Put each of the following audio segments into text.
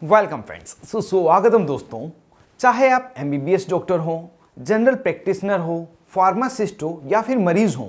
Welcome friends, स्वागतम दोस्तों। चाहे आप एमबीबीएस डॉक्टर हो, जनरल प्रैक्टिशनर हो, फार्मासिस्ट हो या फिर मरीज हो,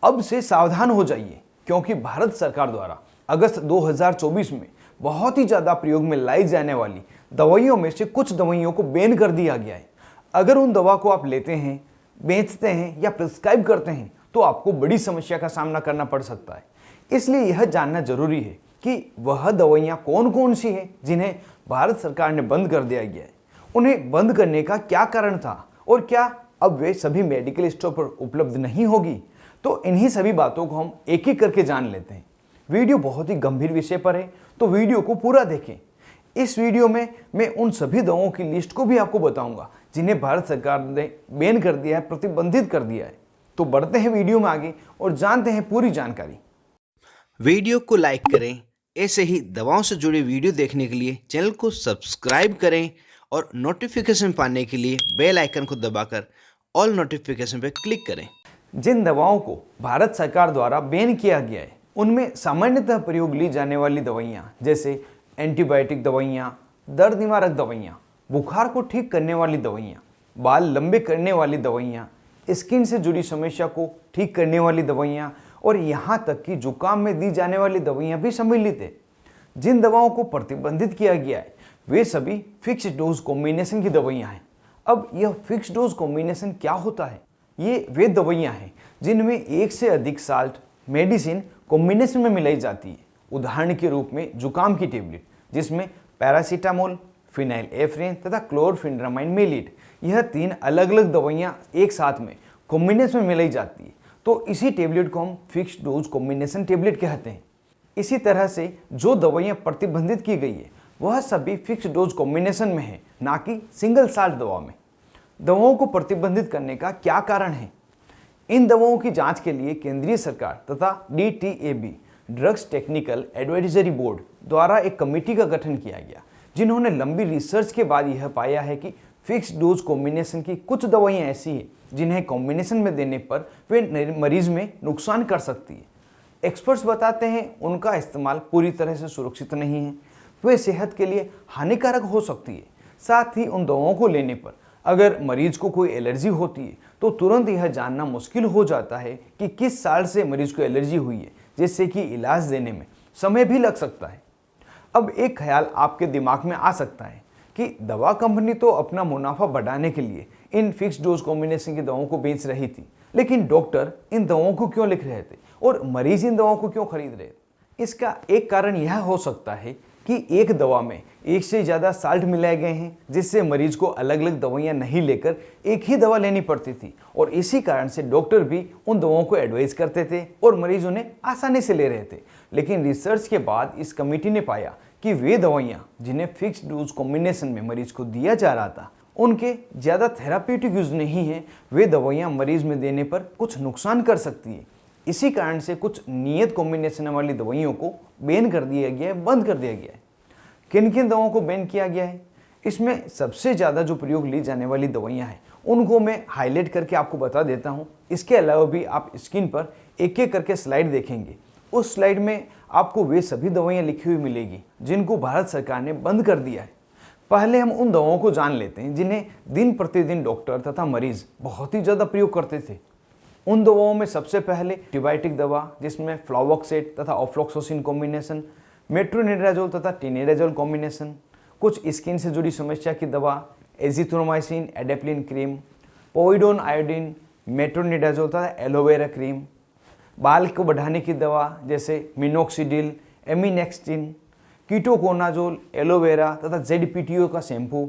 अब से सावधान हो जाइए क्योंकि भारत सरकार द्वारा अगस्त 2024 में बहुत ही ज़्यादा प्रयोग में लाई जाने वाली दवाइयों में से कुछ दवाइयों को बैन कर दिया गया है। अगर उन दवा को आप लेते हैं, बेचते हैं या प्रिस्क्राइब करते हैं तो आपको बड़ी समस्या का सामना करना पड़ सकता है। इसलिए यह जानना जरूरी है कि वह दवाइयाँ कौन कौन सी हैं जिन्हें भारत सरकार ने बंद कर दिया गया है, उन्हें बंद करने का क्या कारण था और क्या अब वे सभी मेडिकल स्टोर पर उपलब्ध नहीं होगी। तो इन्हीं सभी बातों को हम एक एक करके जान लेते हैं। वीडियो बहुत ही गंभीर विषय पर है तो वीडियो को पूरा देखें। इस वीडियो में मैं उन सभी दवाओं की लिस्ट को भी आपको बताऊंगा जिन्हें भारत सरकार ने बैन कर दिया है, प्रतिबंधित कर दिया है। तो बढ़ते हैं वीडियो में आगे और जानते हैं पूरी जानकारी। वीडियो को लाइक करें। ऐसे ही दवाओं से जुड़े वीडियो देखने के लिए चैनल को सब्सक्राइब करें और नोटिफिकेशन पाने के लिए बेल आइकन को दबाकर ऑल नोटिफिकेशन पर क्लिक करें। जिन दवाओं को भारत सरकार द्वारा बैन किया गया है उनमें सामान्यतः प्रयोग ली जाने वाली दवाइयाँ जैसे एंटीबायोटिक दवाइयाँ, दर्द निवारक दवाइयाँ, बुखार को ठीक करने वाली दवाइयाँ, बाल लंबे करने वाली दवाइयाँ, स्किन से जुड़ी समस्या को ठीक करने वाली दवाइयाँ और यहाँ तक कि जुकाम में दी जाने वाली दवाइयाँ भी सम्मिलित है। जिन दवाओं को प्रतिबंधित किया गया है वे सभी फिक्स डोज कॉम्बिनेशन की दवाइयाँ हैं। अब यह फिक्स डोज कॉम्बिनेशन क्या होता है? ये वे दवाइयाँ हैं जिनमें एक से अधिक साल्ट मेडिसिन कॉम्बिनेशन में मिलाई जाती है। उदाहरण के रूप में जुकाम की टेबलेट जिसमें पैरासीटामोल, फिनाइल एफ्रिन तथा क्लोरफेनिरामाइन मेलेट, यह 3 अलग अलग दवाइयाँ एक साथ में कॉम्बिनेशन में मिलाई जाती है तो इसी टेबलेट को हम फिक्स डोज कॉम्बिनेशन टेबलेट कहते हैं। इसी तरह से जो दवाइयाँ प्रतिबंधित की गई है वह सभी फिक्स डोज कॉम्बिनेशन में है, ना कि सिंगल साल्ट दवा में। दवाओं को प्रतिबंधित करने का क्या कारण है? इन दवाओं की जांच के लिए केंद्रीय सरकार तथा DTAB drugs technical advisory board द्वारा एक कमेटी का गठन किया गया, जिन्होंने लंबी रिसर्च के बाद यह पाया है कि फिक्स डोज कॉम्बिनेशन की कुछ दवाइयाँ ऐसी हैं जिन्हें कॉम्बिनेशन में देने पर वे मरीज में नुकसान कर सकती है। एक्सपर्ट्स बताते हैं उनका इस्तेमाल पूरी तरह से सुरक्षित नहीं है, वे सेहत के लिए हानिकारक हो सकती है। साथ ही उन दवाओं को लेने पर अगर मरीज को कोई एलर्जी होती है तो तुरंत यह जानना मुश्किल हो जाता है कि किस साल से मरीज को एलर्जी हुई है, जिससे कि इलाज देने में समय भी लग सकता है। अब एक ख्याल आपके दिमाग में आ सकता है कि दवा कंपनी तो अपना मुनाफा बढ़ाने के लिए इन फिक्स डोज कॉम्बिनेशन की दवाओं को बेच रही थी, लेकिन डॉक्टर इन दवाओं को क्यों लिख रहे थे और मरीज इन दवाओं को क्यों खरीद रहे थे? इसका एक कारण यह हो सकता है कि एक दवा में एक से ज़्यादा साल्ट मिलाए गए हैं, जिससे मरीज को अलग अलग दवाइयाँ नहीं लेकर एक ही दवा लेनी पड़ती थी और इसी कारण से डॉक्टर भी उन दवाओं को एडवाइस करते थे और मरीज उन्हें आसानी से ले रहे थे। लेकिन रिसर्च के बाद इस कमेटी ने पाया कि वे दवाइयाँ जिन्हें फिक्स डोज कॉम्बिनेशन में मरीज को दिया जा रहा था उनके ज़्यादा थेराप्यूटिक यूज नहीं है, वे दवाइयाँ मरीज में देने पर कुछ नुकसान कर सकती है। इसी कारण से कुछ नियत कॉम्बिनेशन वाली दवाइयों को बैन कर दिया गया है, बंद कर दिया गया है। किन किन दवाओं को बैन किया गया है? इसमें सबसे ज़्यादा जो प्रयोग ली जाने वाली दवाइयाँ हैं उनको मैं हाईलाइट करके आपको बता देता हूँ। इसके अलावा भी आप स्क्रीन पर एक एक करके स्लाइड देखेंगे, उस स्लाइड में आपको वे सभी दवाइयाँ लिखी हुई मिलेगी जिनको भारत सरकार ने बंद कर दिया है। पहले हम उन दवाओं को जान लेते हैं जिन्हें दिन प्रतिदिन डॉक्टर तथा मरीज बहुत ही ज़्यादा प्रयोग करते थे। उन दवाओं में सबसे पहले एंटीबायोटिक दवा जिसमें फ्लोवोक्सेट तथा ऑफ्लॉक्सोसिन कॉम्बिनेशन, मेट्रोनिडाजोल तथा टिनेडाजोल कॉम्बिनेशन, कुछ स्किन से जुड़ी समस्या की दवा azithromycin adapalene cream, povidone iodine, metronidazole तथा एलोवेरा क्रीम, बाल को बढ़ाने की दवा जैसे मिनोक्सिडिल, एमिनेक्सटिन, कीटोकोनाजोल, एलोवेरा तथा ZPTO का शैम्पू,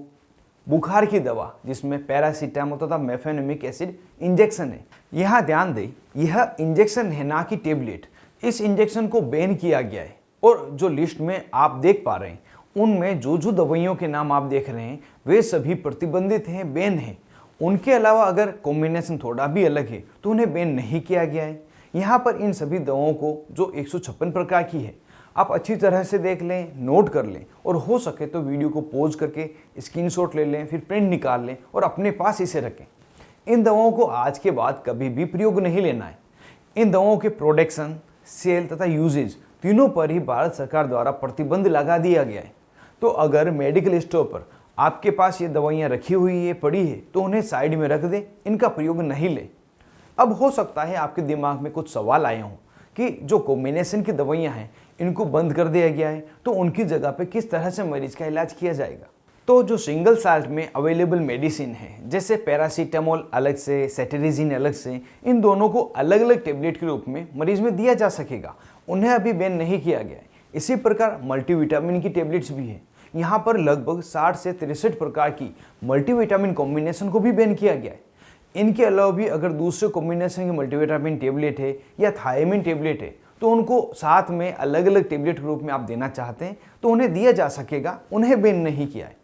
बुखार की दवा जिसमें पैरासीटामोल तथा मेफेनोमिक एसिड इंजेक्शन है। यहाँ ध्यान दें, यह इंजेक्शन है ना कि टेबलेट। इस इंजेक्शन को बैन किया गया है और जो लिस्ट में आप देख पा रहे हैं उनमें जो जो दवाइयों के नाम आप देख रहे हैं वे सभी प्रतिबंधित हैं, बैन हैं। उनके अलावा अगर कॉम्बिनेशन थोड़ा भी अलग है तो उन्हें बैन नहीं किया गया है। यहाँ पर इन सभी दवाओं को जो 156 प्रकार की है आप अच्छी तरह से देख लें, नोट कर लें और हो सके तो वीडियो को पॉज करके स्क्रीनशॉट ले लें, फिर प्रिंट निकाल लें और अपने पास इसे रखें। इन दवाओं को आज के बाद कभी भी प्रयोग नहीं लेना है। इन दवाओं के प्रोडक्शन, सेल तथा यूजेज तीनों पर ही भारत सरकार द्वारा प्रतिबंध लगा दिया गया है। तो अगर मेडिकल स्टोर पर आपके पास ये दवाइयाँ रखी हुई है, पड़ी है, तो उन्हें साइड में रख दें, इनका प्रयोग नहीं लें। अब हो सकता है आपके दिमाग में कुछ सवाल आए हों कि जो कॉम्बिनेशन की दवाइयाँ हैं इनको बंद कर दिया गया है, तो उनकी जगह पे किस तरह से मरीज का इलाज किया जाएगा। तो जो सिंगल साल्ट में अवेलेबल मेडिसिन है, जैसे पैरासीटामोल अलग से, सेटेरिजिन अलग से, इन दोनों को अलग अलग टेबलेट के रूप में मरीज में दिया जा सकेगा, उन्हें अभी बैन नहीं किया गया है। इसी प्रकार मल्टीविटामिन की टेबलेट्स भी है, यहाँ पर लगभग 60 से 63 प्रकार की मल्टीविटामिन कॉम्बिनेशन को भी बैन किया गया है। इनके अलावा भी अगर दूसरे कॉम्बिनेशन की मल्टीविटामिन टेबलेट है या थायमिन टेबलेट है, तो उनको साथ में अलग अलग टेबलेट के रूप में आप देना चाहते हैं तो उन्हें दिया जा सकेगा, उन्हें बैन नहीं किया है।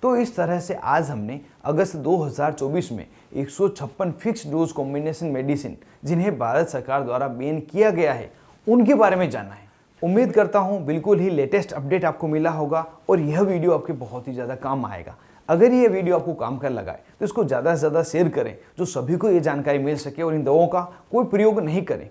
तो इस तरह से आज हमने अगस्त 2024 में 156 फिक्स डोज कॉम्बिनेशन मेडिसिन जिन्हें भारत सरकार द्वारा बैन किया गया है, उनके बारे में जाना है। उम्मीद करता हूँ बिल्कुल ही लेटेस्ट अपडेट आपको मिला होगा और यह वीडियो आपके बहुत ही ज़्यादा काम आएगा। अगर ये वीडियो आपको काम कर लगा है तो इसको ज़्यादा से ज़्यादा शेयर करें, जो सभी को ये जानकारी मिल सके और इन दवाओं का कोई प्रयोग नहीं करें।